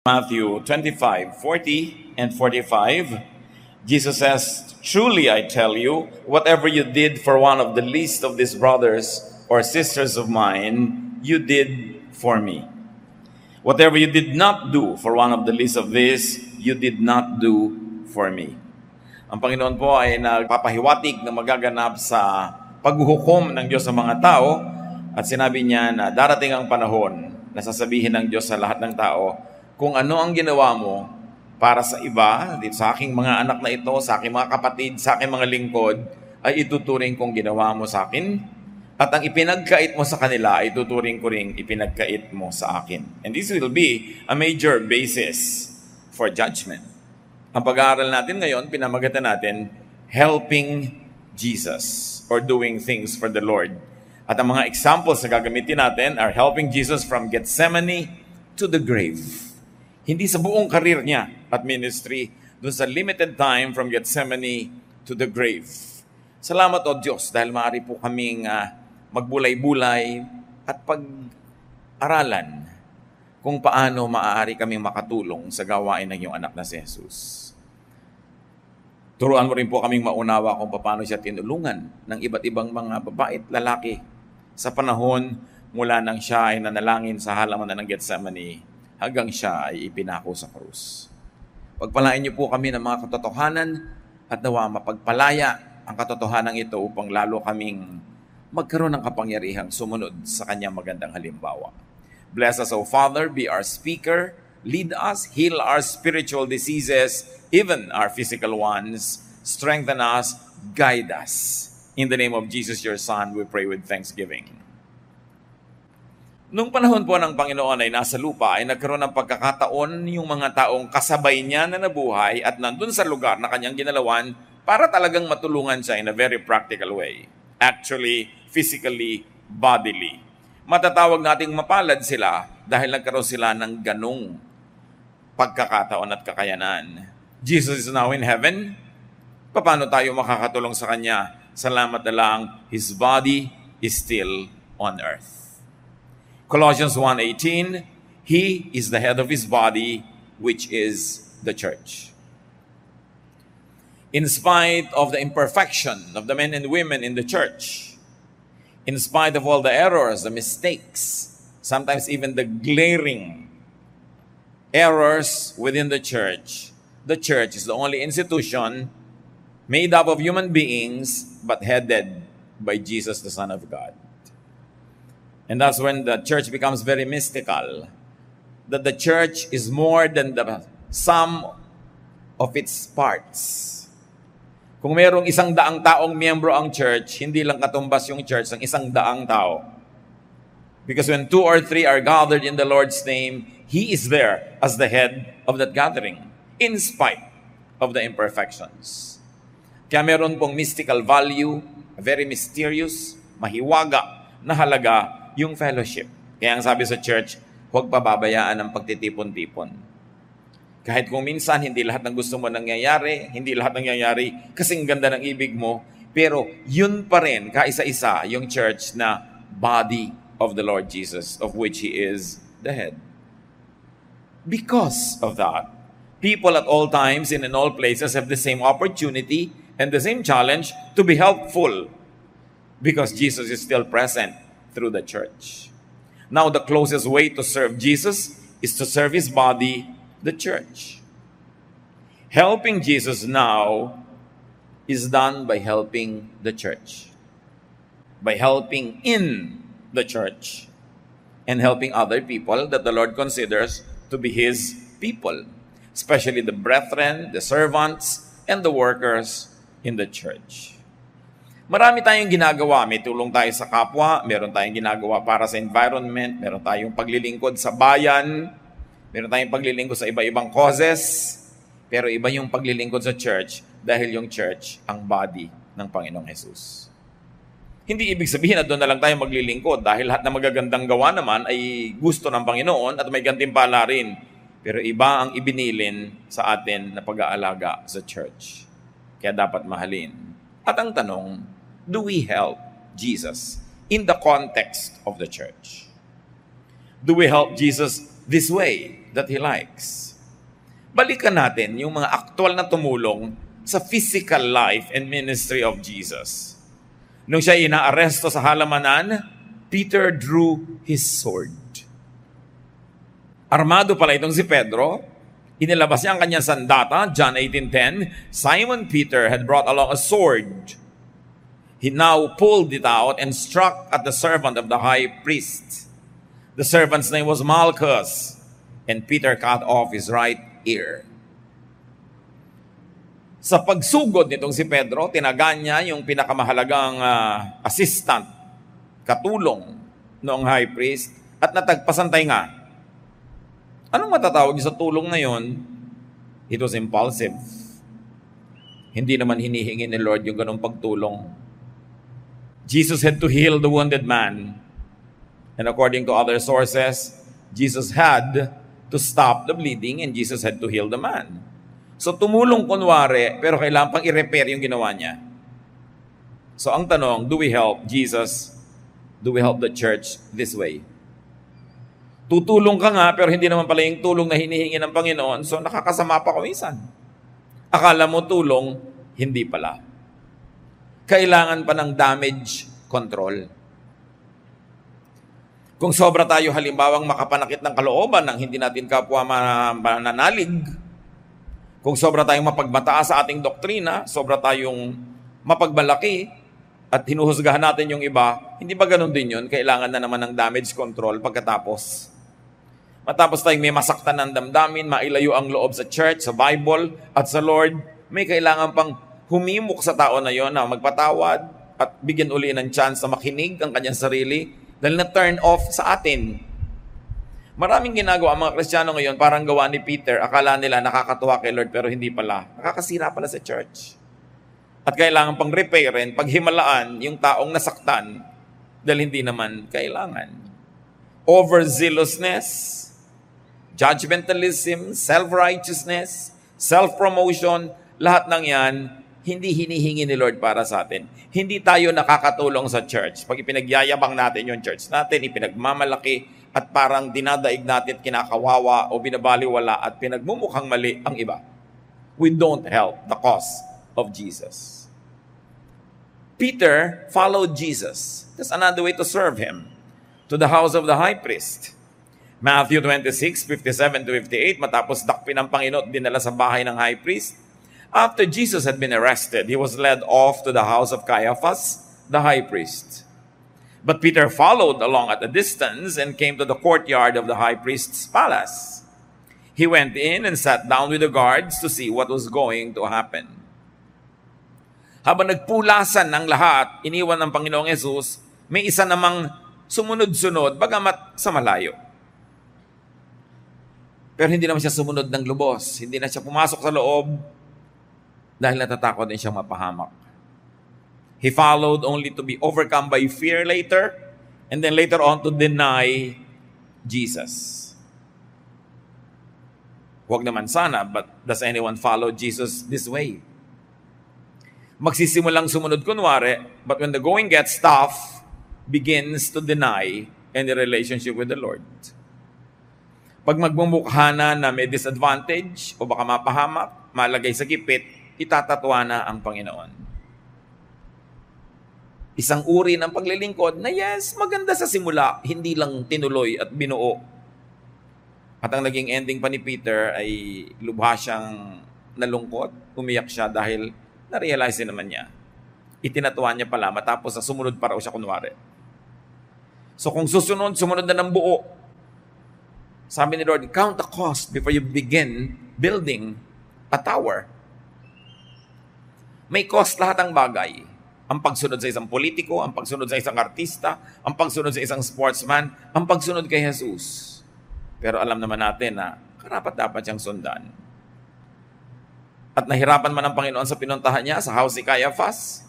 Matthew 25:40 and 45, Jesus says, "Truly I tell you, whatever you did for one of the least of these brothers or sisters of mine, you did for me. Whatever you did not do for one of the least of these, you did not do for me." Ang Panginoon po ay nagpapahiwatig na magaganap sa paghuhukom ng Diyos sa mga tao, at sinabi niya na darating ang panahon na sasabihin ng Diyos sa lahat ng tao, kung ano ang ginawa mo para sa iba, dito sa aking mga anak na ito, sa aking mga kapatid, sa aking mga lingkod, ay ituturing kong ginawa mo sa akin. At ang ipinagkait mo sa kanila, ay tuturing ko ring ipinagkait mo sa akin. And this will be a major basis for judgment. Ang pag-aaral natin ngayon, pinamagatan natin, Helping Jesus, or doing things for the Lord. At ang mga examples na gagamitin natin are helping Jesus from Gethsemane to the grave. Hindi sa buong karir niya at ministry, dun sa limited time from Gethsemane to the grave. Salamat o Diyos dahil maaari po kaming magbulay-bulay at pag-aralan kung paano maaari kaming makatulong sa gawain ng iyong anak na si Jesus. Turuan mo rin po kaming maunawa kung paano siya tinulungan ng iba't ibang mga babae at lalaki sa panahon mula nang siya ay nanalangin sa halaman ng Gethsemane hanggang siya ay ipinako sa krus. Pagpalain niyo po kami ng mga katotohanan at nawa mapagpalaya ang katotohanan ito upang lalo kaming magkaroon ng kapangyarihang sumunod sa kanyang magandang halimbawa. Bless us, O Father, be our speaker, lead us, heal our spiritual diseases, even our physical ones, strengthen us, guide us. In the name of Jesus, your Son, we pray with thanksgiving. Nung panahon po ng Panginoon ay nasa lupa, ay nagkaroon ng pagkakataon yung mga taong kasabay niya na nabuhay at nandun sa lugar na kanyang ginalawan para talagang matulungan siya in a very practical way. Actually, physically, bodily. Matatawag nating mapalad sila dahil nagkaroon sila ng ganong pagkakataon at kakayanan. Jesus is now in heaven. Paano tayo makakatulong sa Kanya? Salamat na lang, His body is still on earth. Colossians 1:18, He is the head of His body, which is the church. In spite of the imperfection of the men and women in the church, in spite of all the errors, the mistakes, sometimes even the glaring errors within the church is the only institution made up of human beings but headed by Jesus, the Son of God. And that's when the church becomes very mystical. That the church is more than the sum of its parts. Kung mayroong 100 taong miyembro ang church, hindi lang katumbas yung church ng 100 tao. Because when 2 or 3 are gathered in the Lord's name, He is there as the head of that gathering, in spite of the imperfections. Kaya meron pong mystical value, very mysterious, mahiwaga na halaga yung fellowship. Kaya ang sabi sa church, huwag pababayaan ang pagtitipon-tipon. Kahit kung minsan hindi lahat ng gusto mo nangyayari, hindi lahat nangyayari kasing ganda ng ibig mo, pero yun pa rin, kaisa-isa, yung church na body of the Lord Jesus, of which He is the head. Because of that, people at all times and in all places have the same opportunity and the same challenge to be helpful because Jesus is still present through the church. Now, the closest way to serve Jesus is to serve His body, the church. Helping Jesus now is done by helping the church, by helping in the church, and helping other people that the Lord considers to be His people, especially the brethren, the servants, and the workers in the church. Marami tayong ginagawa. May tulong tayo sa kapwa, meron tayong ginagawa para sa environment, meron tayong paglilingkod sa bayan, meron tayong paglilingkod sa iba-ibang causes, pero iba yung paglilingkod sa church dahil yung church ang body ng Panginoong Jesus. Hindi ibig sabihin na doon na lang tayo maglilingkod dahil lahat na magagandang gawa naman ay gusto ng Panginoon at may gantimpala rin. Pero iba ang ibinilin sa atin na pag-aalaga sa church. Kaya dapat mahalin. At ang tanong, do we help Jesus in the context of the church? Do we help Jesus this way? that He likes. Balikan natin yung mga aktual na tumulong sa physical life and ministry of Jesus. Nung siya inaaresto sa halamanan, Peter drew his sword. Armado pala itong si Pedro. Inilabas niya ang kanyang sandata, John 18:10. Simon Peter had brought along a sword. He now pulled it out and struck at the servant of the high priest. The servant's name was Malchus, and Peter cut off his right ear. Sa pagsugod nitong si Pedro, tinagan niya yung pinakamahalagang assistant, katulong noong high priest, at natagpasantay nga. Anong matatawag sa tulong na yon? It was impulsive. Hindi naman hinihingi ni Lord yung ganong pagtulong. Jesus had to heal the wounded man. And according to other sources, Jesus had to stop the bleeding and Jesus had to heal the man. So tumulong kunwari, pero kailangan pang i-repair yung ginawa niya. So ang tanong, do we help Jesus? Do we help the church this way? Tutulong ka nga, pero hindi naman pala yung tulong na hinihingi ng Panginoon, so nakakasama pa kumisan. Akala mo tulong, hindi pala. Kailangan pa ng damage control. Kung sobra tayo halimbawang makapanakit ng kalooban ng hindi natin kapwa mananalig, kung sobra tayong mapagbataas sa ating doktrina, sobra tayong mapagmalaki at hinuhusgahan natin yung iba, hindi ba ganun din yun? Kailangan na naman ng damage control pagkatapos. Matapos tayong may masaktan ng damdamin, mailayo ang loob sa church, sa Bible, at sa Lord, may kailangan pang humimok sa tao na yon na magpatawad at bigyan uli ng chance na makinig ang kanyang sarili dahil na-turn off sa atin. Maraming ginagawa ang mga Kristiyano ngayon, parang gawa ni Peter, akala nila nakakatuwa kay Lord pero hindi pala. Nakakasira pala sa church. At kailangan pang repairin, paghimalaan yung taong nasaktan dahil hindi naman kailangan. Overzealousness, judgmentalism, self-righteousness, self-promotion, lahat ng yan, hindi hinihingi ni Lord para sa atin. Hindi tayo nakakatulong sa church. Pag ipinagyayabang natin yung church natin, ipinagmamalaki, at parang dinadaig natin at kinakawawa o binabaliwala at pinagmumukhang mali ang iba. We don't help the cause of Jesus. Peter followed Jesus. That's another way to serve Him. To the house of the high priest. Matthew 26:57-58, matapos dakpin ng Panginoon, dinala sa bahay ng high priest. After Jesus had been arrested, He was led off to the house of Caiaphas, the high priest. But Peter followed along at a distance and came to the courtyard of the high priest's palace. He went in and sat down with the guards to see what was going to happen. Habang nagpulasan ng lahat, iniwan ng Panginoong Yesus, may isa namang sumunod-sunod, bagamat sa malayo. Pero hindi naman siya sumunod ng lubos. Hindi na siya pumasok sa loob dahil natatakot din siyang mapahamak. He followed only to be overcome by fear later, and then later on to deny Jesus. Huwag naman sana, but does anyone follow Jesus this way? Magsisimulang sumunod kunwari, but when the going gets tough, begins to deny any relationship with the Lord. Pag magmumukha na may disadvantage, o baka mapahamak, malagay sa gipit, itatatwa na ang Panginoon. Isang uri ng paglilingkod na yes, maganda sa simula, hindi lang tinuloy at binuo. At ang naging ending pa ni Peter ay lubha siyang nalungkot, umiyak siya dahil na-realize naman niya. Itinatuwa niya pala matapos na sumunod pa raw siya kunwari. So kung sumunod na ng buo. Sabi ni Lord, count the cost before you begin building a tower. May cost lahat ng bagay. Ang pagsunod sa isang politiko, ang pagsunod sa isang artista, ang pagsunod sa isang sportsman, ang pagsunod kay Jesus. Pero alam naman natin na karapat-dapat siyang sundan. At nahirapan man ang Panginoon sa pinuntahan niya sa house ni Caiaphas,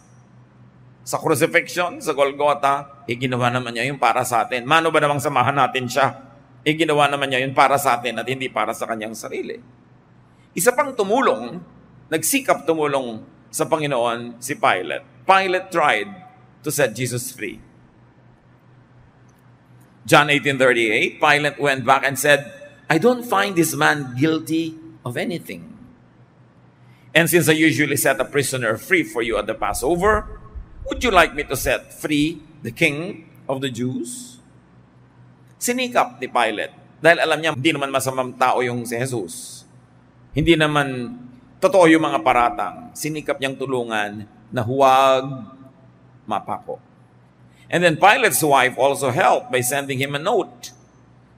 sa crucifixion, sa Golgotha, ginawa naman niya yung para sa atin. Mano ba namang samahan natin siya? Ginawa naman niya yung para sa atin at hindi para sa kanyang sarili. Isa pang tumulong, nagsikap tumulong sa Panginoon si Pilate. Pilate tried to set Jesus free. John 18:38, Pilate went back and said, I don't find this man guilty of anything. And since I usually set a prisoner free for you at the Passover, would you like me to set free the king of the Jews? Sinikap ni Pilate dahil alam niya hindi naman masamang tao yung si Jesus. Hindi naman totoo yung mga paratang. Sinikap niyang tulungan na huwag mapako. And then Pilate's wife also helped by sending him a note.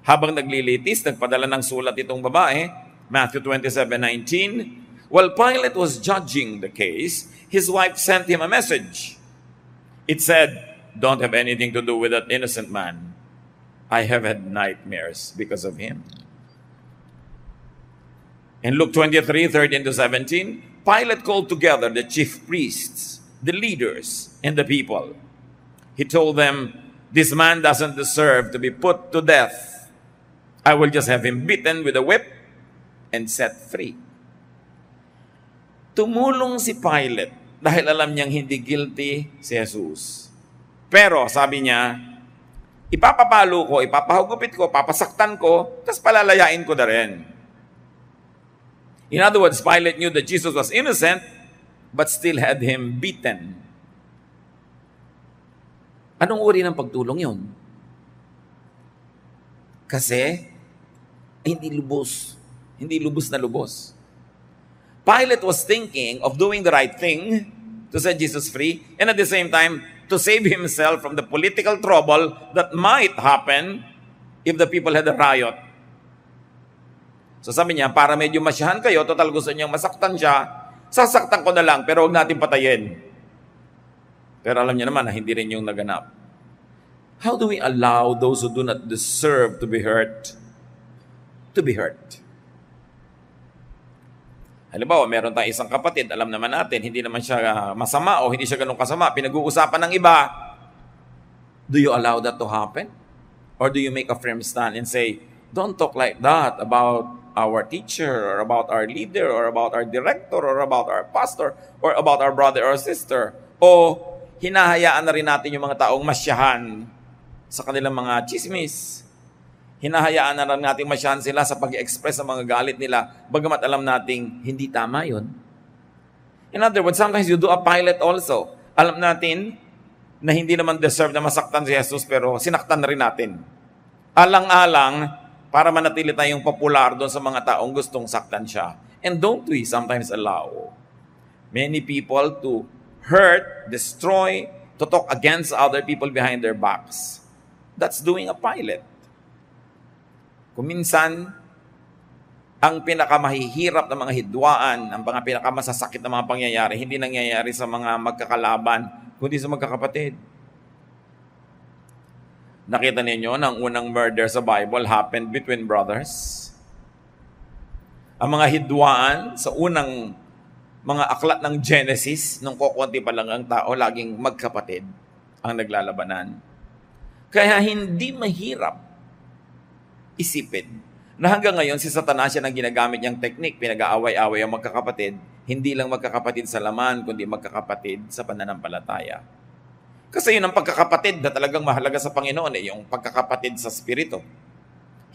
Habang naglilitis, nagpadala ng sulat itong babae, Matthew 27:19. While Pilate was judging the case, his wife sent him a message. It said, "Don't have anything to do with that innocent man. I have had nightmares because of him." In Luke 23:13-17, Pilate called together the chief priests, the leaders, and the people. He told them, "This man doesn't deserve to be put to death. I will just have him beaten with a whip and set free." Tumulong si Pilate dahil alam niyang hindi guilty si Jesus. Pero sabi niya, ipapapalo ko, ipapahugupit ko, papasaktan ko, tapos palalayain ko na rin. In other words, Pilate knew that Jesus was innocent, but still had him beaten. Anong uri ng pagtulong yun? Kasi, hindi lubos na lubos. Pilate was thinking of doing the right thing to set Jesus free, and at the same time, to save himself from the political trouble that might happen if the people had a riot. So sabi niya, para medyo masyahan kayo, total gusto niyang masaktan siya, sasaktan ko na lang, pero huwag natin patayin. Pero alam niya naman na hindi rin yung naganap. How do we allow those who do not deserve to be hurt to be hurt? Halimbawa, meron tayong isang kapatid, alam naman natin, hindi naman siya masama o hindi siya ganun kasama, pinag-uusapan ng iba. Do you allow that to happen? Or do you make a firm stand and say, don't talk like that about our teacher or about our leader or about our director or about our pastor or about our brother or sister? O hinahayaan na rin natin yung mga taong masyahan sa kanilang mga chismis. Hinahayaan na lang natin masyahan sila sa pag-express ng mga galit nila, bagamat alam nating hindi tama yun. In other words, sometimes you do a Pilate also. Alam natin na hindi naman deserve na masaktan si Jesus, pero sinaktan na rin natin. Alang-alang, para manatili tayong popular doon sa mga taong gustong saktan siya. And don't we sometimes allow many people to hurt, destroy, to talk against other people behind their backs? That's doing a Pilate. Kung minsan, ang pinakamahihirap na mga hidwaan, ang mga pinakamasasakit na mga pangyayari, hindi nangyayari sa mga magkakalaban, kundi sa magkakapatid. Nakita ninyo na ang unang murder sa Bible happened between brothers. Ang mga hidwaan sa unang mga aklat ng Genesis, nung kukunti pa lang ang tao, laging magkapatid ang naglalabanan. Kaya hindi mahirap isipin na hanggang ngayon si Satanas yan ang ginagamit niyang teknik, pinag-aaway-away ang magkakapatid, hindi lang magkakapatid sa laman, kundi magkakapatid sa pananampalataya. Kasi yun ang pagkakapatid na talagang mahalaga sa Panginoon, yung pagkakapatid sa spirito.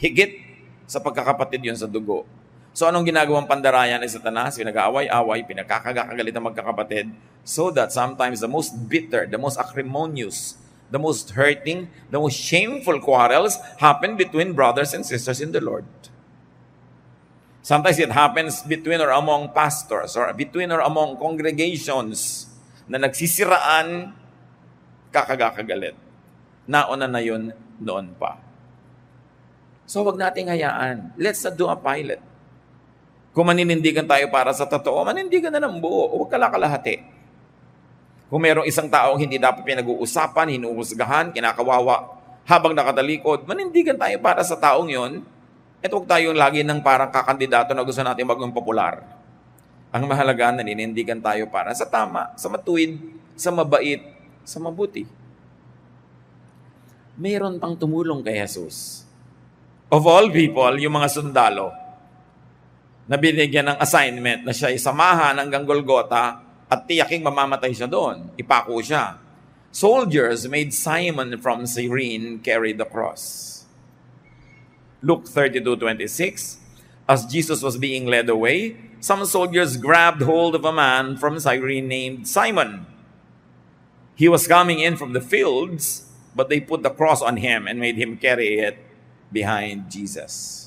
Higit sa pagkakapatid yun sa dugo. So anong ginagawang pandarayan ni Satanas? Pinag-aaway-away, pinagkakagalit ang magkakapatid, so that sometimes the most bitter, the most acrimonious, the most hurting, the most shameful quarrels happen between brothers and sisters in the Lord. Sometimes it happens between or among pastors or between or among congregations na nagsisiraan, kakagagalit. Nauna na yun noon pa. So wag nating hayaan. Let's not do a Pilate. Kung maninindigan tayo para sa totoo, manindigan na ng buo. Huwag kalakalahati. Kung merong isang taong hindi dapat pinag-uusapan, hinuhusgahan, kinakawawa, habang nakatalikod, manindigan tayo para sa taong yon, at huwag tayong lagi ng parang kakandidato na gusto natin maging popular. Ang mahalaga, naninindigan tayo para sa tama, sa matuwid, sa mabait, sa mabuti. Mayroon pang tumulong kay Jesus. Of all people, yung mga sundalo, na binigyan ng assignment na siya isamahan hanggang Golgotha, at tiyaking mamamatay siya doon. Ipako siya. Soldiers made Simon from Cyrene carry the cross. Luke 32:26, as Jesus was being led away, some soldiers grabbed hold of a man from Cyrene named Simon. He was coming in from the fields, but they put the cross on him and made him carry it behind Jesus.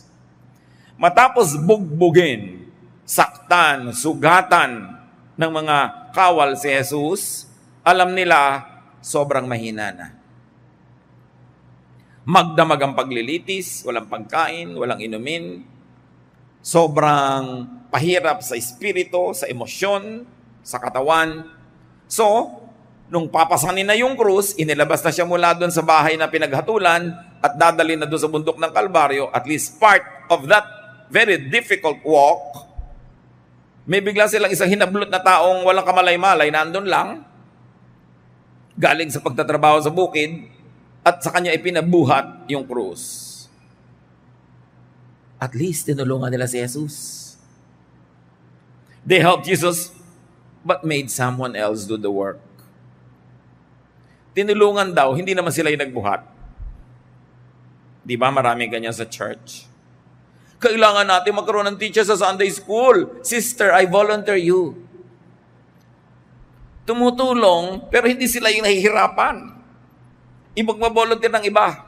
Matapos bugbugin, saktan, sugatan ng mga kawal si Jesus, alam nila sobrang mahina na. Magdamag ang paglilitis, walang pagkain, walang inumin, sobrang pahirap sa espiritu, sa emosyon, sa katawan. So, nung papasanin na yung krus, inilabas na siya mula doon sa bahay na pinaghatulan at dadalhin na doon sa bundok ng Kalbaryo, at least part of that very difficult walk, may bigla silang isang hinablot na taong walang kamalay-malay, nandun lang, galing sa pagtatrabaho sa bukid, at sa kanya ipinabuhat yung krus. At least tinulungan nila si Jesus. They helped Jesus, but made someone else do the work. Tinulungan daw, hindi naman sila yung nagbuhat. Di ba marami ganyan sa church? Kailangan natin magkaroon ng teacher sa Sunday school. Sister, I volunteer you. Tumutulong, pero hindi sila yung nahihirapan. Ibang mabolunteer ng iba.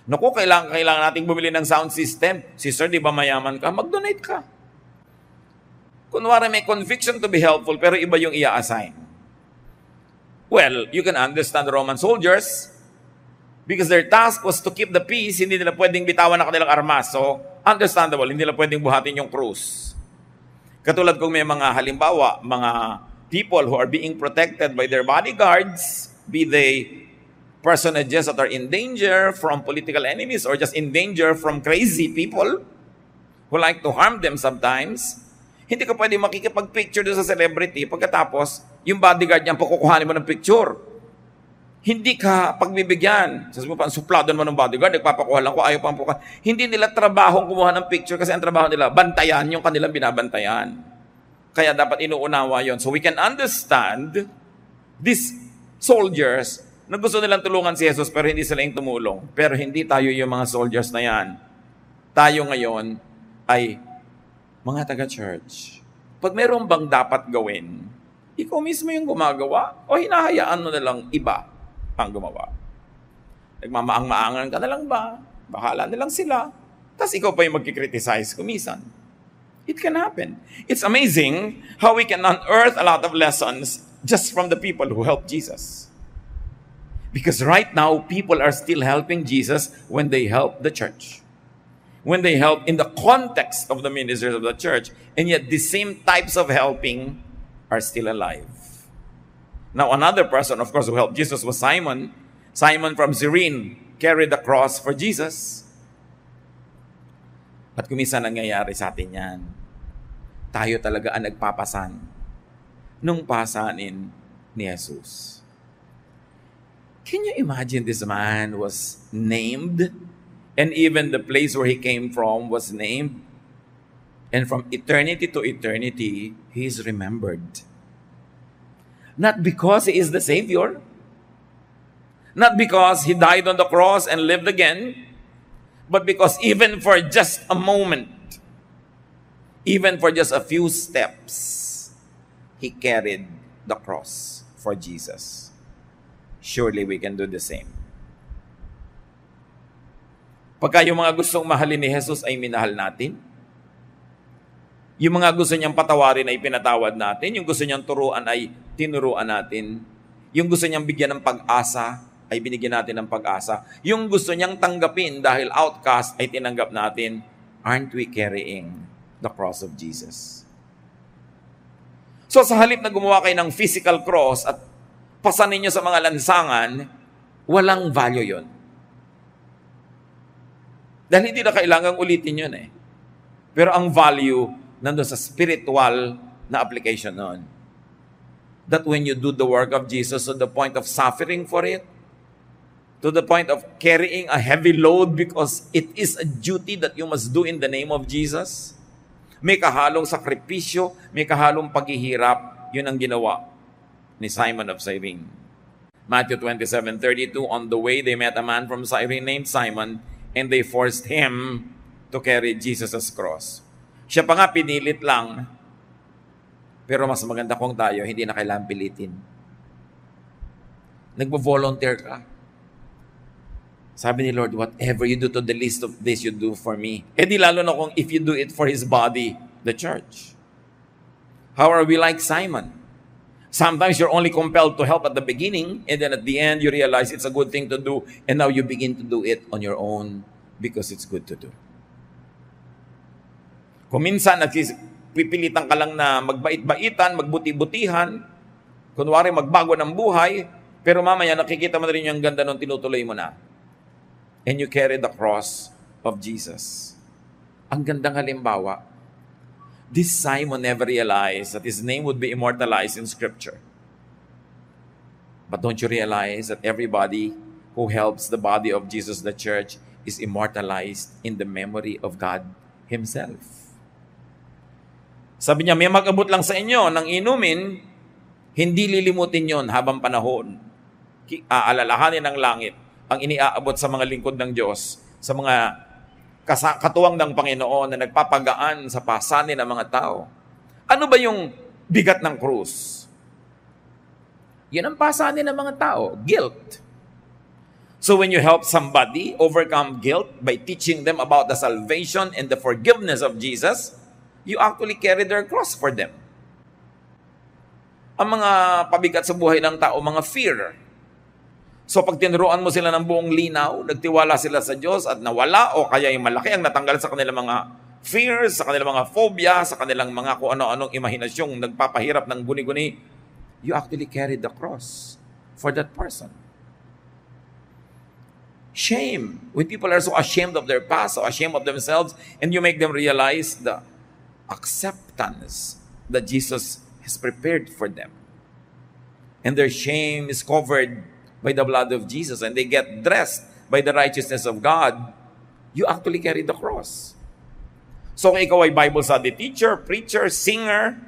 Naku, kailangan nating bumili ng sound system. Sister, di ba mayaman ka? Mag-donate ka. Kunwari may conviction to be helpful, pero iba yung i-assign. Well, you can understand the Roman soldiers because their task was to keep the peace. Hindi nila pwedeng bitawan ang kanilang armas. So, understandable, hindi nila pwedeng buhatin yung krus. Katulad kung may mga halimbawa, mga people who are being protected by their bodyguards, be they personages that are in danger from political enemies or just in danger from crazy people who like to harm them sometimes, hindi ka pwede makikipag-picture doon sa celebrity pagkatapos yung bodyguard niya pakukuhanin mo ng picture. Hindi ka pagbibigyan. Sabi mo pa, suplado naman ng bodyguard, nagpapakuha lang ko, ayaw pang pukuha. Hindi nila trabahong kumuha ng picture kasi ang trabaho nila, bantayan yung kanilang binabantayan. Kaya dapat inuunawa yon. So we can understand these soldiers na gusto nilang tulungan si Jesus pero hindi sila yung tumulong. Pero hindi tayo yung mga soldiers na yan. Tayo ngayon ay mga taga-church. Pag meron bang dapat gawin, ikaw mismo yung gumagawa o hinahayaan mo na lang iba ang gumawa? Nagmamaang-maangan ka na lang ba? Bahala na lang sila. Tapos ikaw pa yung magkikriticize kumisan. It can happen. It's amazing how we can unearth a lot of lessons just from the people who helped Jesus. Because right now, people are still helping Jesus when they help the church. When they help in the context of the ministers of the church. And yet, the same types of helping are still alive. Now, another person, of course, who helped Jesus was Simon. Simon from Cyrene carried the cross for Jesus. At kung minsan nangyayari sa atin yan, tayo talaga ang nagpapasan nung pasanin ni Jesus. Can you imagine this man was named? And even the place where he came from was named. And from eternity to eternity, he is remembered. Not because he is the Savior. Not because he died on the cross and lived again. But because even for just a moment, even for just a few steps, he carried the cross for Jesus. Surely we can do the same. Pagka yung mga gustong mahalin ni Jesus ay minahal natin, yung mga gusto niyang patawarin ay pinatawad natin, yung gusto niyang turuan ay tinuruan natin, yung gusto niyang bigyan ng pag-asa ay binigyan natin ng pag-asa, yung gusto niyang tanggapin dahil outcast ay tinanggap natin, aren't we carrying the cross of Jesus? So sa halip na gumawa kayo ng physical cross at pasanin niyo sa mga lansangan, walang value yon. Dahil hindi na kailangang ulitin yun eh. Pero ang value nandun sa spiritual na application nun. That when you do the work of Jesus to the point of suffering for it, to the point of carrying a heavy load because it is a duty that you must do in the name of Jesus, may kahalong sakripisyo, may kahalong paghihirap, yun ang ginawa ni Simon of Cyrene. Matthew 27:32, on the way they met a man from Cyrene named Simon. and they forced him to carry Jesus' cross. Siya pa nga pinilit lang, pero mas maganda kung tayo, hindi na kailangan pilitin. Nagbo-volunteer ka. Sabi ni Lord, whatever you do to the least of this, you do for me. Eh di lalo na kung if you do it for His body, the church. How are we like Simon? Sometimes you're only compelled to help at the beginning, and then at the end, you realize it's a good thing to do, and now you begin to do it on your own because it's good to do. Kung minsan, pipilitan ka lang na magbait-baitan, magbuti-butihan, kunwari magbago ng buhay, pero mamaya nakikita mo na rin yung ganda nung tinutuloy mo na. And you carry the cross of Jesus. Ang gandang halimbawa. This Simon never realized that his name would be immortalized in Scripture. But don't you realize that everybody who helps the body of Jesus, the church, is immortalized in the memory of God Himself? Sabi niya, may mag-abot lang sa inyo ng inumin, hindi lilimutin yon habang panahon. Aalalahanin ng langit ang iniaabot sa mga lingkod ng Diyos, sa mga katuwang ng Panginoon na nagpapagaan sa pasanin ng mga tao. Ano ba yung bigat ng krus? Yan ang pasanin ng mga tao, guilt. So when you help somebody overcome guilt by teaching them about the salvation and the forgiveness of Jesus, you actually carry their cross for them. Ang mga pabigat sa buhay ng tao, mga fear. So pag tinuruan mo sila ng buong linaw, nagtiwala sila sa Diyos at nawala o kaya yung malaki ang natanggal sa kanilang mga fears, sa kanilang mga phobia, sa kanilang mga kung ano-anong imahinasyong nagpapahirap ng guni-guni, you actually carry the cross for that person. Shame. When people are so ashamed of their past, so ashamed of themselves, and you make them realize the acceptance that Jesus has prepared for them. And their shame is covered by the blood of Jesus, and they get dressed by the righteousness of God, you actually carry the cross. So kung ikaw ay Bible study teacher, preacher, singer,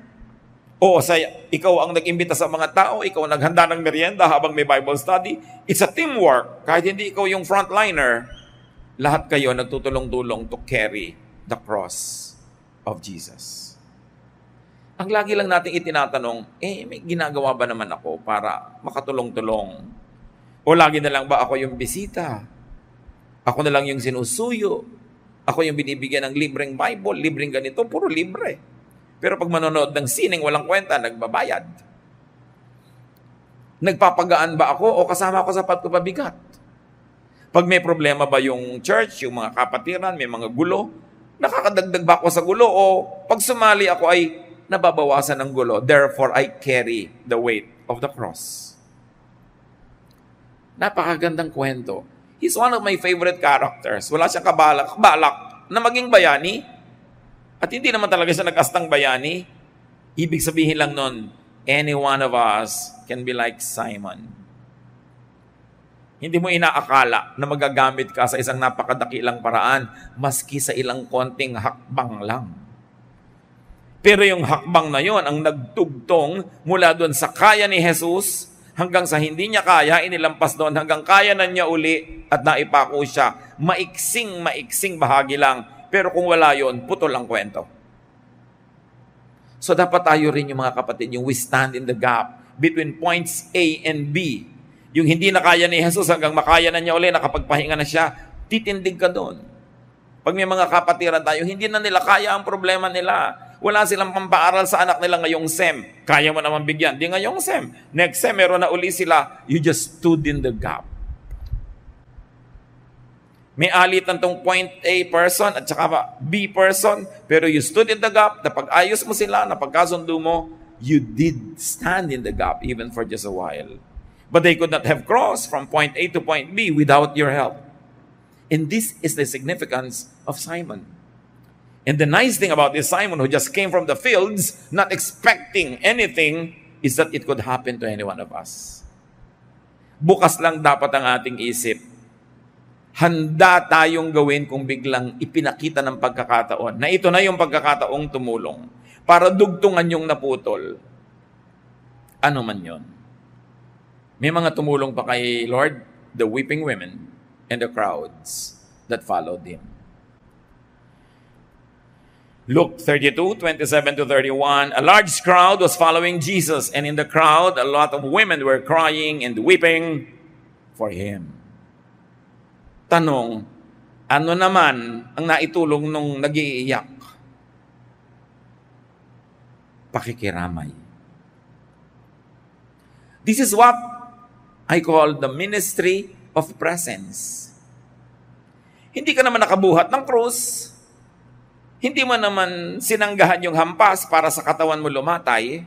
o ikaw ang nag-imbita sa mga tao, ikaw ang naghanda ng merienda habang may Bible study, it's a teamwork. Kahit hindi ikaw yung frontliner, lahat kayo nagtutulong-tulong to carry the cross of Jesus. Ang lagi lang natin itinatanong, may ginagawa ba naman ako para makatulong-tulong? O lagi na lang ba ako yung bisita? Ako na lang yung sinusuyo? Ako yung binibigyan ng libreng Bible, libreng ganito, puro libre. Pero pag manonood ng sining walang kwenta, nagbabayad. Nagpapagaan ba ako o kasama ako sa pagpapabigat? Pag may problema ba yung church, yung mga kapatiran, may mga gulo, nakakadagdag ba ako sa gulo o pag sumali ako ay nababawasan ng gulo? Therefore, I carry the weight of the cross. Napakagandang kwento. He's one of my favorite characters. Wala siyang kabalak na maging bayani. At hindi naman talaga siya nag-astang bayani. Ibig sabihin lang nun, any one of us can be like Simon. Hindi mo inaakala na magagamit ka sa isang napakadakilang paraan, maski sa ilang konting hakbang lang. Pero yung hakbang na yon ang nagtugtong mula doon sa kaya ni Jesus hanggang sa hindi niya kaya, inilampas doon hanggang kaya na niya uli at naipako siya. Maiksing bahagi lang. Pero kung wala yon, putol ang kwento. So dapat tayo rin yung mga kapatid, yung we stand in the gap between points A and B. Yung hindi na kaya ni Jesus hanggang makaya na niya uli, nakapagpahinga na siya, titindig ka doon. Pag may mga kapatiran tayo, hindi na nila kaya ang problema nila. Wala silang pampaaral sa anak nila ngayong SEM. Kaya mo naman bigyan. Di ngayong SEM. Next SEM, meron na uli sila. You just stood in the gap. May alitan tong point A person at saka B person, pero you stood in the gap. Napag-ayos mo sila, napagkasundo mo, you did stand in the gap even for just a while. But they could not have crossed from point A to point B without your help. And this is the significance of Simon. And the nice thing about this Simon who just came from the fields, not expecting anything, is that it could happen to any one of us. Bukas lang dapat ang ating isip. Handa tayong gawin kung biglang ipinakita ng pagkakataon na ito na yung pagkakataong tumulong para dugtungan yung naputol. Ano man yon. May mga tumulong pa kay Lord, the weeping women and the crowds. that followed him. Luke 32:27-31, a large crowd was following Jesus, and in the crowd, a lot of women were crying and weeping for him. Tanong, ano naman ang naitulong nung nag-iiyak? Pakikiramay. This is what I call the ministry of presence. Hindi ka naman nakabuhat ng krus, hindi mo naman sinanggahan yung hampas para sa katawan mo lumatay,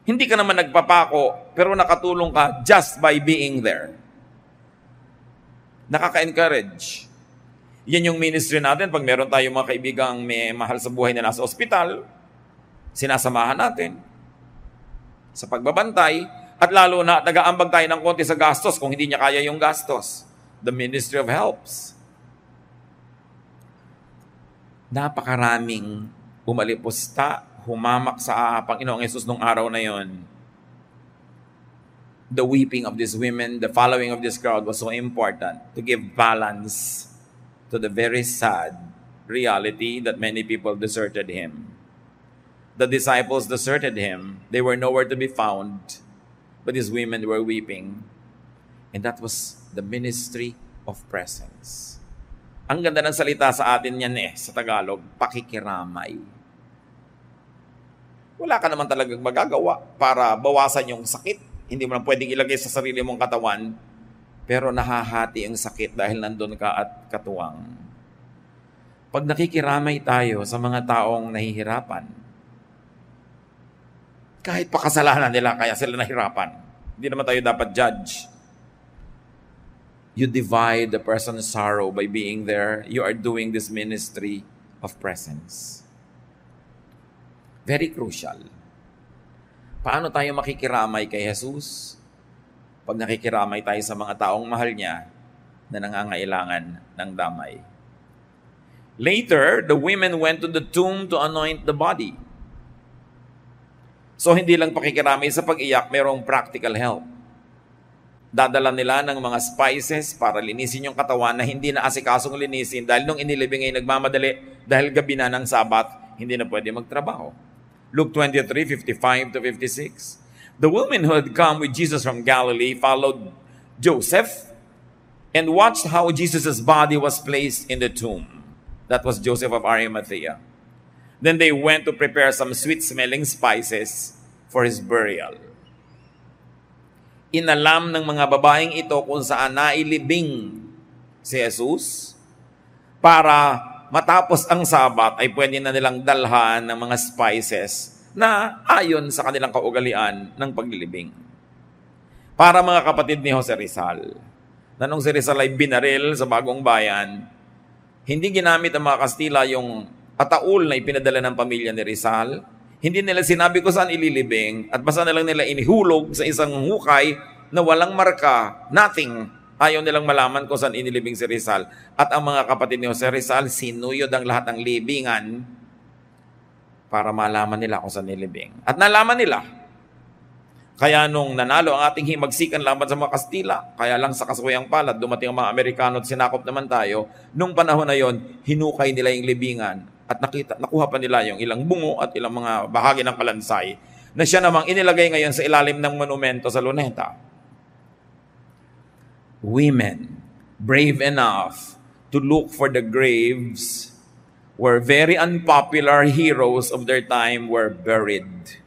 hindi ka naman nagpapako, pero nakatulong ka just by being there. Nakaka-encourage. Yan yung ministry natin. Pag meron tayong mga kaibigang may mahal sa buhay na nasa ospital, sinasamahan natin sa pagbabantay, at lalo na nag-aambag tayo ng konti sa gastos kung hindi niya kaya yung gastos. The ministry of helps. Napakaraming umalipusta, humamak sa Panginoong Yesus nung araw na yon. The weeping of these women, the following of this crowd was so important to give balance to the very sad reality that many people deserted him. The disciples deserted him. They were nowhere to be found, but these women were weeping. And that was the ministry of presence. Ang ganda ng salita sa atin yan sa Tagalog, pakikiramay. Wala ka naman talagang magagawa para bawasan yung sakit. Hindi mo na pwedeng ilagay sa sarili mong katawan, pero nahahati ang sakit dahil nandun ka at katuwang. Pag nakikiramay tayo sa mga taong nahihirapan, kahit pa kasalanan nila, kaya sila nahirapan, hindi naman tayo dapat judge. You divide the person's sorrow by being there. You are doing this ministry of presence. Very crucial. Paano tayo makikiramay kay Jesus? Pag nakikiramay tayo sa mga taong mahal niya na nangangailangan ng damay. Later, the women went to the tomb to anoint the body. So hindi lang pakikiramay sa pag-iyak, mayroong practical help. Dadala nila ng mga spices para linisin yung katawan na hindi na asikasong linisin dahil nung inilibing ay nagmamadali dahil gabi na ng Sabat, hindi na pwede magtrabaho. Luke 23:55-56. The women who had come with Jesus from Galilee followed Joseph and watched how Jesus' body was placed in the tomb. That was Joseph of Arimathea. Then they went to prepare some sweet-smelling spices for his burial. Inalam ng mga babaeng ito kung saan nailibing si Jesus para matapos ang Sabat ay pwede na nilang dalhan ng mga spices na ayon sa kanilang kaugalian ng paglilibing. Para mga kapatid ni Jose Rizal, na nung si Rizal ay binaril sa Bagong Bayan, hindi ginamit ng mga Kastila yung ataul na ipinadala ng pamilya ni Rizal. Hindi nila sinabi ko saan ililibing at basta na lang nila inihulog sa isang hukay na walang marka, nothing. Ayaw nilang malaman kung saan inilibing si Rizal. At ang mga kapatid ni Jose Rizal, sinuyod ang lahat ng libingan para malaman nila kung saan nilibing. At nalaman nila. Kaya nung nanalo ang ating himagsikan laban sa mga Kastila, kaya lang sa kasuyang palad, dumating ang mga Amerikano at sinakop naman tayo, nung panahon na yon, hinukay nila yung libingan at nakuha pa nila yung ilang bungo at ilang mga bahagi ng kalansay na siya namang inilagay ngayon sa ilalim ng monumento sa Luneta. Women, brave enough to look for the graves where very unpopular heroes of their time were buried.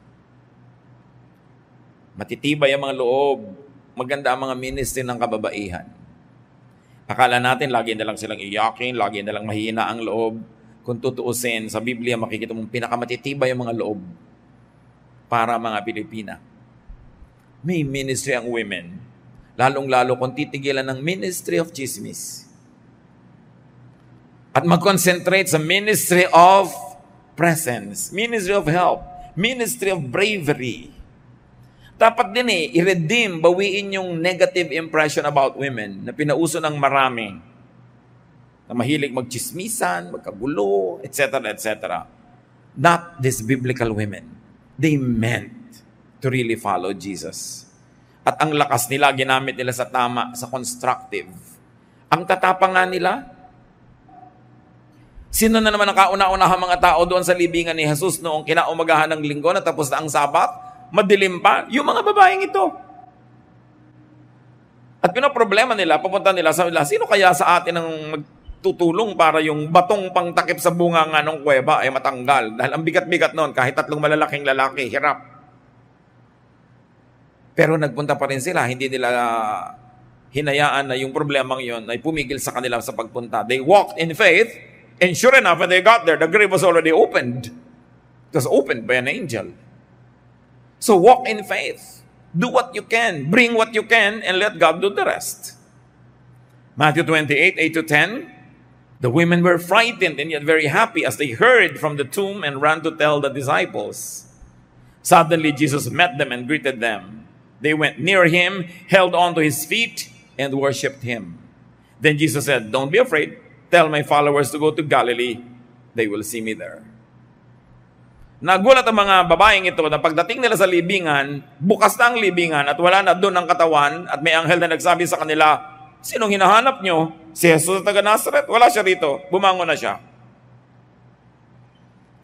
Matitibay ang mga loob, maganda ang mga ministry ng kababaihan. Akala natin lagi na lang silang iyakin, lagi na lang mahina ang loob. Kung tutuusin, sa Biblia makikita mong pinakamatitibay ang mga loob para mga Pilipina. May ministry ang women, lalong-lalo kung titigilan ng ministry of chismis. At mag-concentrate sa ministry of presence, ministry of help, ministry of bravery. Dapat din i-redeem, bawiin yung negative impression about women na pinauso ng marami, na mahilig magchismisan, magkagulo, etc., etc. Not these biblical women. They meant to really follow Jesus. At ang lakas nila, ginamit nila sa tama, sa constructive. Ang tatapang nga nila. Sino na naman ang kauna-unahang mga tao doon sa libingan ni Jesus noong kinaumagahan ng linggo na tapos na ang Sabat? Madilim pa? Yung mga babaeng ito. At pinoproblema nila, papunta nila sa nila, sino kaya sa atin ang magtutulong para yung batong pangtakip sa bunga nga ng kuweba ay matanggal? Dahil ang bigat-bigat noon, kahit 3 malalaking lalaki, hirap. Pero nagpunta pa rin sila, hindi nila hinayaan na yung problemang yon ay pumigil sa kanila sa pagpunta. They walked in faith, and sure enough, when they got there, the grave was already opened. It was opened by an angel. So walk in faith. Do what you can. Bring what you can and let God do the rest. Matthew 28, 8-10. The women were frightened and yet very happy as they heard from the tomb and ran to tell the disciples. Suddenly Jesus met them and greeted them. They went near him, held on to his feet, and worshipped him. Then Jesus said, "Don't be afraid. Tell my followers to go to Galilee. They will see me there." Nagulat ang mga babaeng ito na pagdating nila sa libingan, bukas na ang libingan at wala na doon ang katawan at may anghel na nagsabi sa kanila, "Sinong hinahanap nyo? Si Jesus na taga Nazareth? Wala siya rito. Bumangon na siya."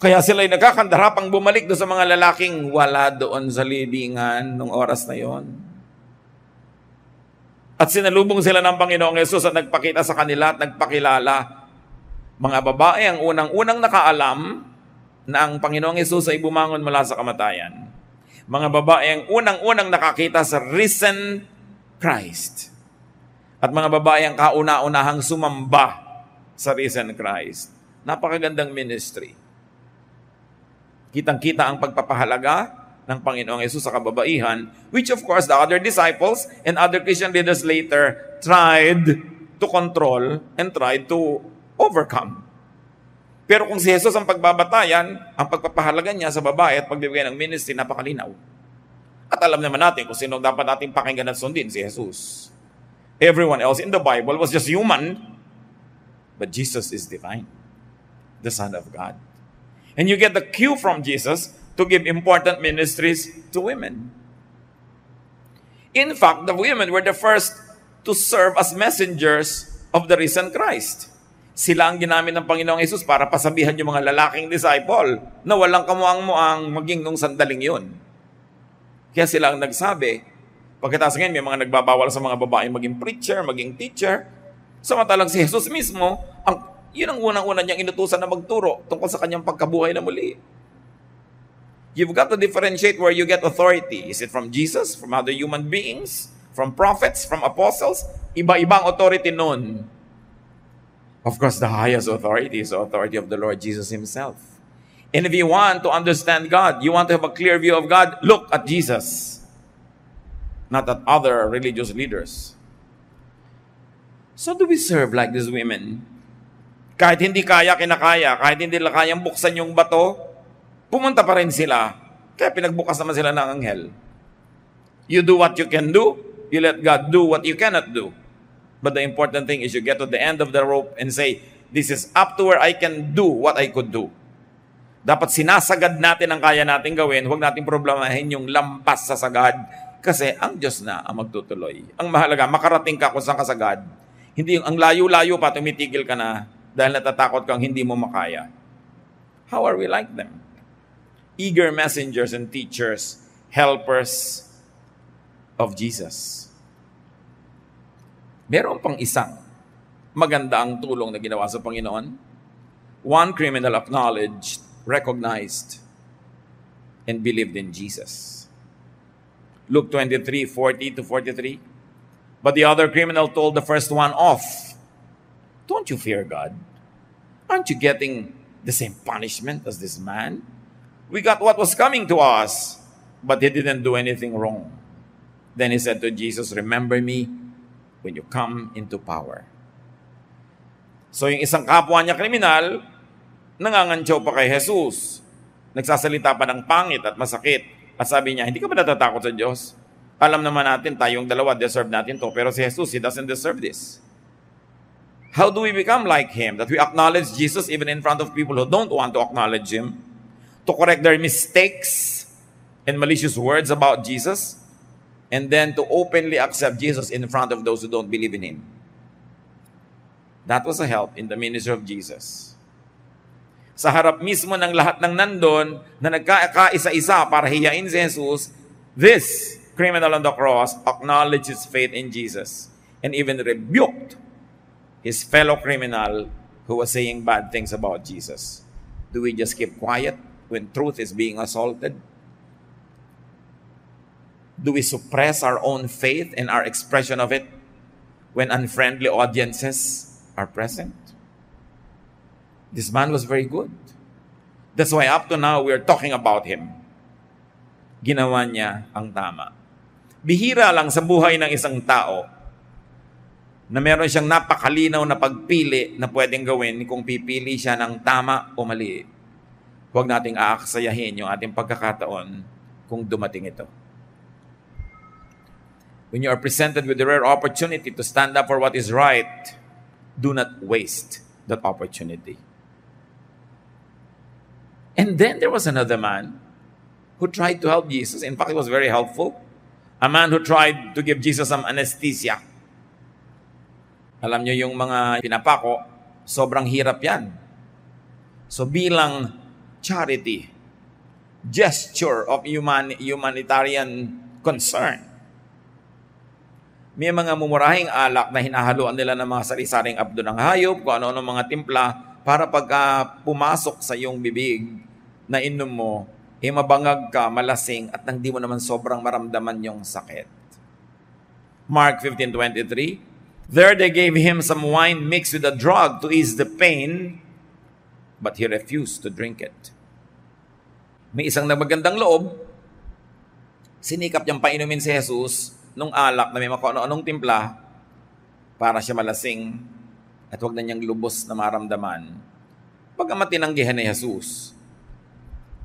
Kaya sila'y nagkakandarapang bumalik doon sa mga lalaking wala doon sa libingan nung oras na yon. At sinalubong sila ng Panginoong Yesus at nagpakita sa kanila at nagpakilala. Mga babae ang unang-unang nakaalam na ang Panginoong Yesus ay bumangon mula sa kamatayan. Mga babae ang unang-unang nakakita sa risen Christ. At mga babae ang kauna-unahang sumamba sa risen Christ. Napakagandang ministry. Kitang-kita ang pagpapahalaga ng Panginoong Yesus sa kababaihan, which of course the other disciples and other Christian leaders later tried to control and tried to overcome. Pero kung si Jesus ang pagbabatayan, ang pagpapahalaga niya sa babae at pagbibigay ng ministry, napakalinaw. At alam naman natin kung sino dapat natin pakinggan at sundin, si Jesus. Everyone else in the Bible was just human, but Jesus is divine, the Son of God. And you get the cue from Jesus to give important ministries to women. In fact, the women were the first to serve as messengers of the risen Christ. Sila ang ginamit ng Panginoong Yesus para pasabihan yung mga lalaking disciple na walang kamuang-muang maging nung sandaling yun. Kaya sila ang nagsabi, pagkatapos ngayon may mga nagbabawal sa mga babae maging preacher, maging teacher, samantalang si Jesus mismo, yun ang unang-una niyang inutusan na magturo tungkol sa kanyang pagkabuhay na muli. You've got to differentiate where you get authority. Is it from Jesus, from other human beings, from prophets, from apostles? Iba-ibang authority nun. Of course, the highest authority is the authority of the Lord Jesus Himself. And if you want to understand God, you want to have a clear view of God, look at Jesus, not at other religious leaders. So do we serve like these women? Kahit hindi kinakaya, kahit hindi nila kayang buksan yung bato, pumunta pa rin sila. Kaya pinagbukas naman sila ng anghel. You do what you can do. You let God do what you cannot do. But the important thing is you get to the end of the rope and say, this is up to where I can do what I could do. Dapat sinasagad natin ang kaya natin gawin. Huwag natin problemahin yung lampas sa sagad. Kasi ang Diyos na ang magtutuloy. Ang mahalaga, makarating ka kung saan ka sagad. Hindi yung ang layo-layo pa, tumitigil ka na dahil natatakot kang hindi mo makaya. How are we like them? Eager messengers and teachers, helpers of Jesus. Meron pang isang maganda ang tulong na ginawa sa Panginoon. One criminal acknowledged, recognized, and believed in Jesus. Luke 23:40-43. But the other criminal told the first one off, "Don't you fear God? Aren't you getting the same punishment as this man? We got what was coming to us, but he didn't do anything wrong." Then he said to Jesus, "Remember me when you come into power." So yung isang kapwa niya kriminal, nangangantyaw pa kay Jesus. Nagsasalita pa ng pangit at masakit. At sabi niya, hindi ka ba natatakot sa Diyos? Alam naman natin, tayong dalawa, deserve natin to. Pero si Jesus, He doesn't deserve this. How do we become like Him? That we acknowledge Jesus even in front of people who don't want to acknowledge Him? To correct their mistakes and malicious words about Jesus? And then to openly accept Jesus in front of those who don't believe in Him. That was a help in the ministry of Jesus. Sa harap mismo ng lahat ng nandun na nagkakaisa-isa para hiyain si Jesus, this criminal on the cross acknowledged his faith in Jesus and even rebuked his fellow criminal who was saying bad things about Jesus. Do we just keep quiet when truth is being assaulted? Do we suppress our own faith and our expression of it when unfriendly audiences are present? This man was very good. That's why up to now, we're talking about him. Ginawa niya ang tama. Bihira lang sa buhay ng isang tao na meron siyang napakalinaw na pagpili na pwedeng gawin kung pipili siya ng tama o mali. Huwag nating aaksayahin yung ating pagkakataon kung dumating ito. When you are presented with the rare opportunity to stand up for what is right, do not waste that opportunity. And then there was another man who tried to help Jesus. In fact, it was very helpful. A man who tried to give Jesus some anesthesia. Alam niyo yung mga pinapako, sobrang hirap yan. So bilang charity, gesture of humanitarian concern, may mga mumurahing alak na hinahaluan nila ng mga sari-saring abdo ng hayop, kung ano-ano mga timpla, para pagka pumasok sa iyong bibig na inom mo, mabangag ka, malasing, at nang di mo naman sobrang maramdaman yung sakit. Mark 15:23, there they gave him some wine mixed with a drug to ease the pain, but he refused to drink it. May isang magandang loob, sinikap niyang painumin si Jesus nung alak na may ano-anong timpla para siya malasing at huwag na niyang lubos na maramdaman. Pagkamat tinanggihan ni Jesus,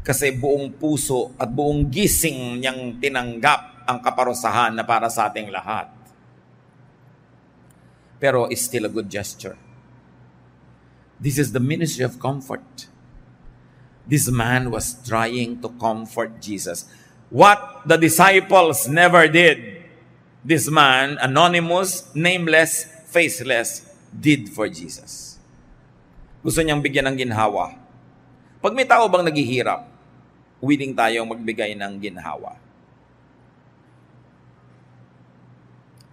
kasi buong puso at buong gising niyang tinanggap ang kaparusahan na para sa ating lahat. Pero it's still a good gesture. This is the ministry of comfort. This man was trying to comfort Jesus. What the disciples never did, this man, anonymous, nameless, faceless, did for Jesus. Gusto niyang bigyan ng ginhawa. Pag may tao bang naghihirap, willing tayong magbigay ng ginhawa.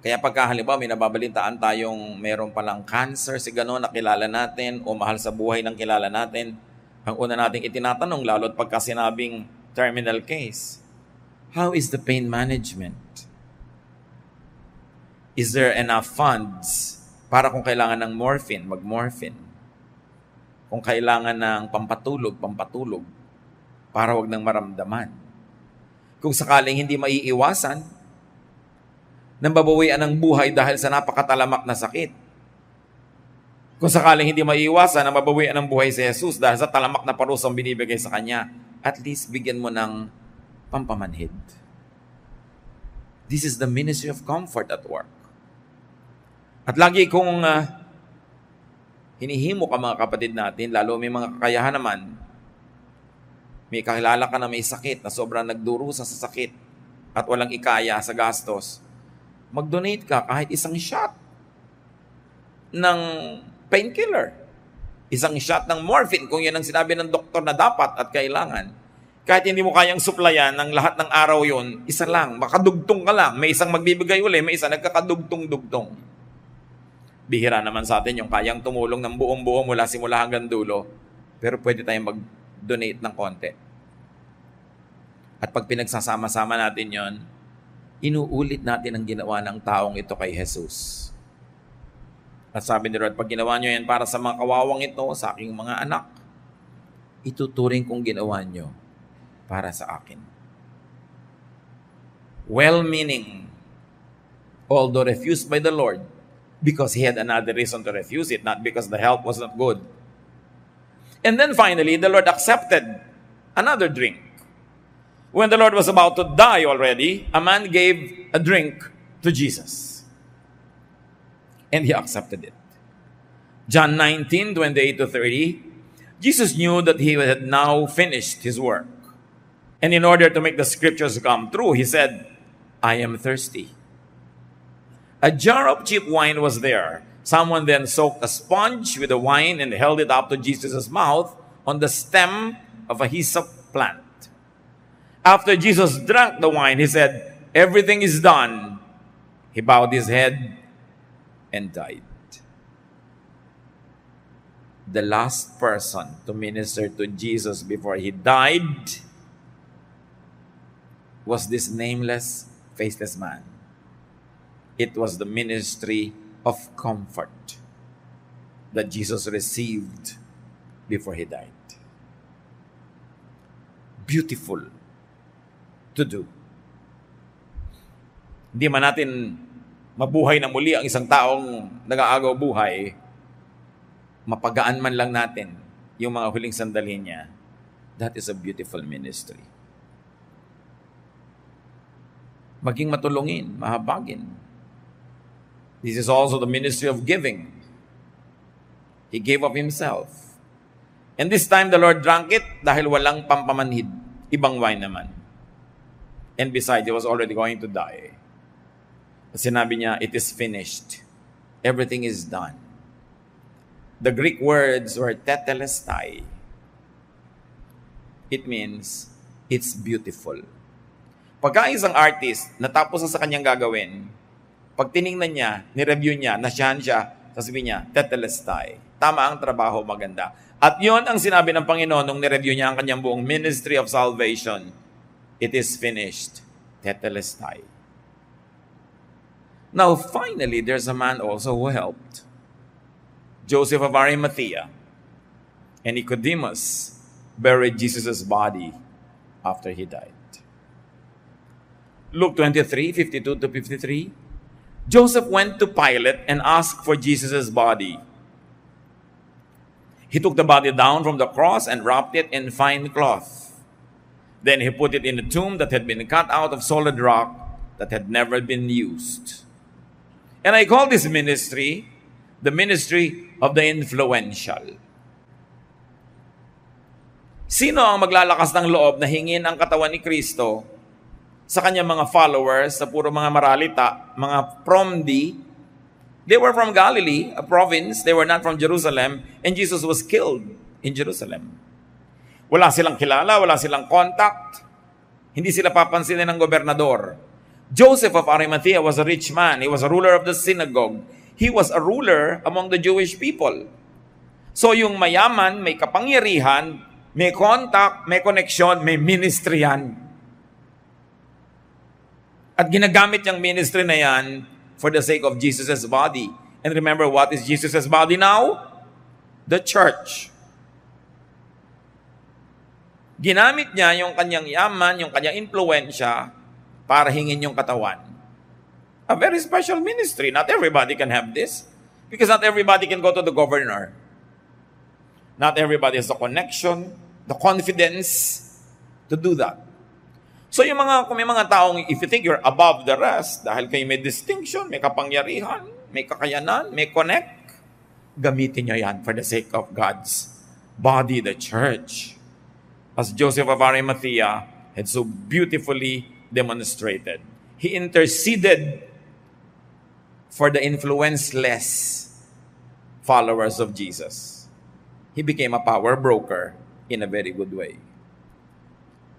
Kaya pagka halimbawa may nababalitaan tayong meron palang cancer, si gano'n nakilala natin o mahal sa buhay ng kilala natin, ang una nating itinatanong, lalo at pagka sinabing terminal case, how is the pain management? Is there enough funds para kung kailangan ng morphine, mag-morphine? Kung kailangan ng pampatulog, para wag nang maramdaman. Kung sakaling hindi maiiwasan, nang babawian ng buhay dahil sa napakatalamak na sakit. Kung sakaling hindi maiiwasan na mabawian ng buhay si Jesus dahil sa talamak na parusang binibigay sa Kanya, at least bigyan mo ng pampamanhid. This is the ministry of comfort at work. At lagi kong hinihimo ka mga kapatid natin, lalo may mga kakayahan naman, may kakilala ka na may sakit na sobrang nagdurusa sa sakit at walang ikaya sa gastos, mag-donate ka kahit isang shot ng painkiller, isang shot ng morphine kung yan ang sinabi ng doktor na dapat at kailangan. Kahit hindi mo kayang suplayan ng lahat ng araw yon, isa lang, makadugtong ka lang, may isang magbibigay uli, may isa nagkakadugtong-dugtong. Bihira naman sa atin yung kayang tumulong ng buong-buo mula simula hanggang dulo. Pero pwede tayong mag-donate ng konti. At pag pinagsasama-sama natin yon, inuulit natin ang ginawa ng taong ito kay Jesus. At sabi ni Lord, pag ginawa nyo yan para sa mga kawawang ito, sa aking mga anak, ituturing kong ginawa nyo para sa akin. Well-meaning, although refused by the Lord, because he had another reason to refuse it, not because the help was not good. And then finally, the Lord accepted another drink. When the Lord was about to die already, a man gave a drink to Jesus. And he accepted it. John 19:28-30, Jesus knew that he had now finished his work. And in order to make the scriptures come true, he said, I am thirsty. A jar of cheap wine was there, Someone then soaked a sponge with the wine and held it up to Jesus' mouth on the stem of a hyssop plant. After Jesus drank the wine, he said, "Everything is done." He bowed his head and died. The last person to minister to Jesus before he died was this nameless, faceless man. It was the ministry of comfort that Jesus received before he died. Beautiful to do. Hindi man natin mabuhay na muli ang isang taong nag-aagaw buhay, mapagaan man lang natin yung mga huling sandali niya. That is a beautiful ministry. Maging matulungin, mahabagin. This is also the ministry of giving. He gave of himself. And this time the Lord drank it dahil walang pampamanhid. Ibang wine naman. And besides, he was already going to die. Sinabi niya, "It is finished. Everything is done." The Greek words were tetelestai. It means, it's beautiful. Pagka isang artist, natapos na sa kanyang gagawin, pag tiningnan niya, nireview niya, nasyahan siya, sasabihin niya, tetelestai. Tama ang trabaho, maganda. At yon ang sinabi ng Panginoon nung nireview niya ang kanyang buong ministry of salvation. It is finished. Tetelestai. Now, finally, there's a man also who helped. Joseph of Arimathea and Nicodemus buried Jesus' body after he died. Luke 23, 52 to 53. Joseph went to Pilate and asked for Jesus' body. He took the body down from the cross and wrapped it in fine cloth. Then he put it in a tomb that had been cut out of solid rock that had never been used. And I call this ministry the ministry of the influential. Sino ang maglalakas ng loob na hingin ang katawan ni Kristo sa kanyang mga followers, sa puro mga maralita, mga promdi? They were from Galilee, a province. They were not from Jerusalem. And Jesus was killed in Jerusalem. Wala silang kilala, wala silang contact. Hindi sila papansinin ng gobernador. Joseph of Arimathea was a rich man. He was a ruler of the synagogue. He was a ruler among the Jewish people. So yung mayaman, may kapangyarihan, may contact, may connection, may ministry yan. At ginagamit yung ministry na yan for the sake of Jesus' body. And remember, what is Jesus' body now? The church. Ginamit niya yung kanyang yaman, yung kanyang influensya para hingin yung katawan. A very special ministry. Not everybody can have this. Because not everybody can go to the governor. Not everybody has the connection, the confidence to do that. So kung may mga taong, if you think you're above the rest, dahil kayo may distinction, may kapangyarihan, may kakayanan, may connect, gamitin nyo yan for the sake of God's body, the church. As Joseph of Arimathea had so beautifully demonstrated. He interceded for the influenceless followers of Jesus. He became a power broker in a very good way.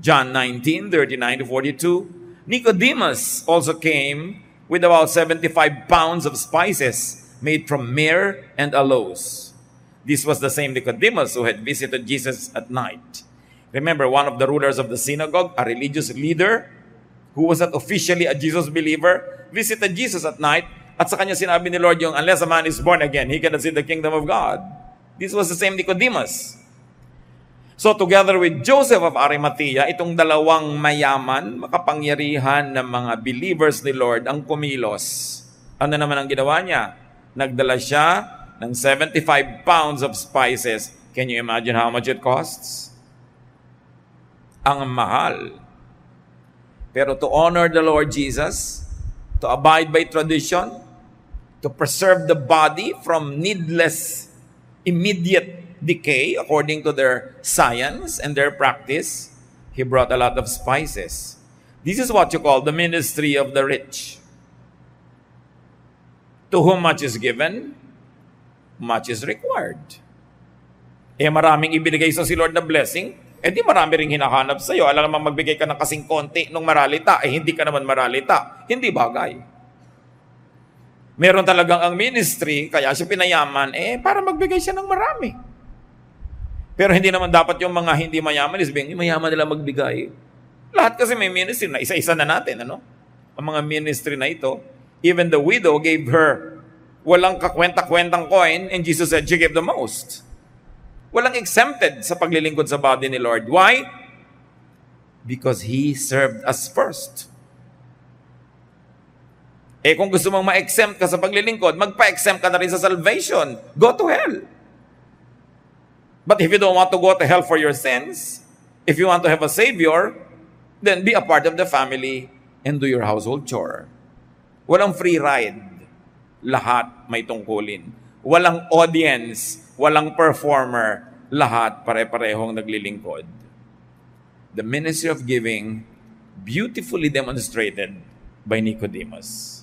John 19, 39 to 42. Nicodemus also came with about 75 pounds of spices made from myrrh and aloes. This was the same Nicodemus who had visited Jesus at night. Remember, one of the rulers of the synagogue, a religious leader, who was not officially a Jesus believer, visited Jesus at night. At sa kanya sinabi ni Lord yung, unless a man is born again, he cannot see the kingdom of God. This was the same Nicodemus. So together with Joseph of Arimathea, itong dalawang mayaman, makapangyarihan ng mga believers ni Lord ang kumilos. Ano naman ang ginawa niya? Nagdala siya ng 75 pounds of spices. Can you imagine how much it costs? Ang mahal. Pero to honor the Lord Jesus, to abide by tradition, to preserve the body from needless, immediate decay according to their science and their practice, he brought a lot of spices. This is what you call the ministry of the rich. To whom much is given, much is required. Maraming ibinigay sa si Lord na blessing, di marami ring hinahanap sa'yo. Alam naman magbigay ka ng kasing konti nung maralita, hindi ka naman maralita. Hindi bagay. Meron talagang ang ministry, kaya siya pinayaman, para magbigay siya ng marami. Pero hindi naman dapat yung mga hindi mayaman, mayaman nila magbigay. Lahat kasi may ministry na, isa-isa na natin, ano? Ang mga ministry na ito, even the widow gave her walang kakwenta-kwentang coin, and Jesus said she gave the most. Walang exempted sa paglilingkod sa body ni Lord. Why? Because He served us first. Kung gusto mong ma-exempt ka sa paglilingkod, magpa-exempt ka na rin sa salvation. Go to hell. But if you don't want to go to hell for your sins, if you want to have a Savior, then be a part of the family and do your household chore. Walang free ride. Lahat may tungkulin. Walang audience, walang performer, lahat pare-parehong naglilingkod. The ministry of giving, beautifully demonstrated by Nicodemus.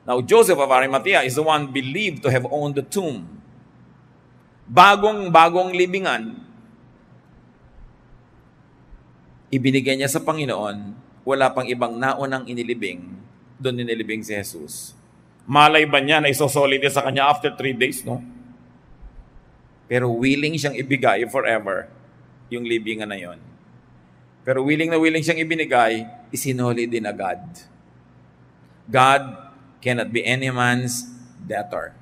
Now, Joseph of Arimathea is the one believed to have owned the tomb. Bagong libingan, ibinigay niya sa Panginoon, wala pang ibang naunang inilibing, doon inilibing si Jesus. Malay ba niya na isosolid sa kanya after 3 days, no? Pero willing siyang ibigay forever yung libingan na yon. Pero willing na willing siyang ibinigay, isinoli din agad. God cannot be any man's debtor.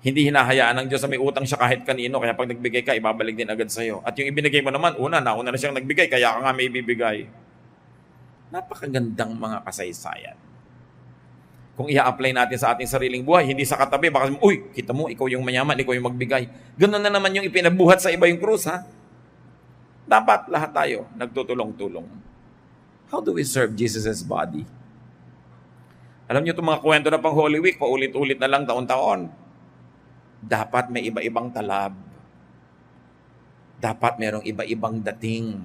Hindi hinahayaan ng Diyos na may utang siya kahit kanino, kaya pag nagbigay ka, ibabalik din agad sa'yo. At yung ibinigay mo naman, nauna na siyang nagbigay, kaya ka nga may ibibigay. Napakagandang mga kasaysayan. Kung i-apply natin sa ating sariling buhay, hindi sa katabi, baka, kita mo, ikaw yung mayaman, ikaw yung magbigay. Ganun na naman yung ipinabuhat sa iba yung krus, ha? Dapat lahat tayo nagtutulong-tulong. How do we serve Jesus' body? Alam niyo itong mga kwento na pang Holy Week, paulit-ulit na lang taon-taon. Dapat may iba-ibang talab. Dapat merong iba-ibang dating.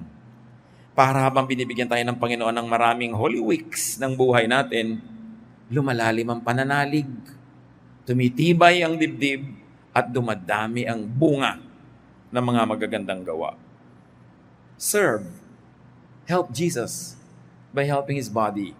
Para habang binibigyan tayo ng Panginoon ng maraming Holy Weeks ng buhay natin, lumalalim ang pananalig, tumitibay ang dibdib, at dumadami ang bunga ng mga magagandang gawa. Serve. Help Jesus by helping His body.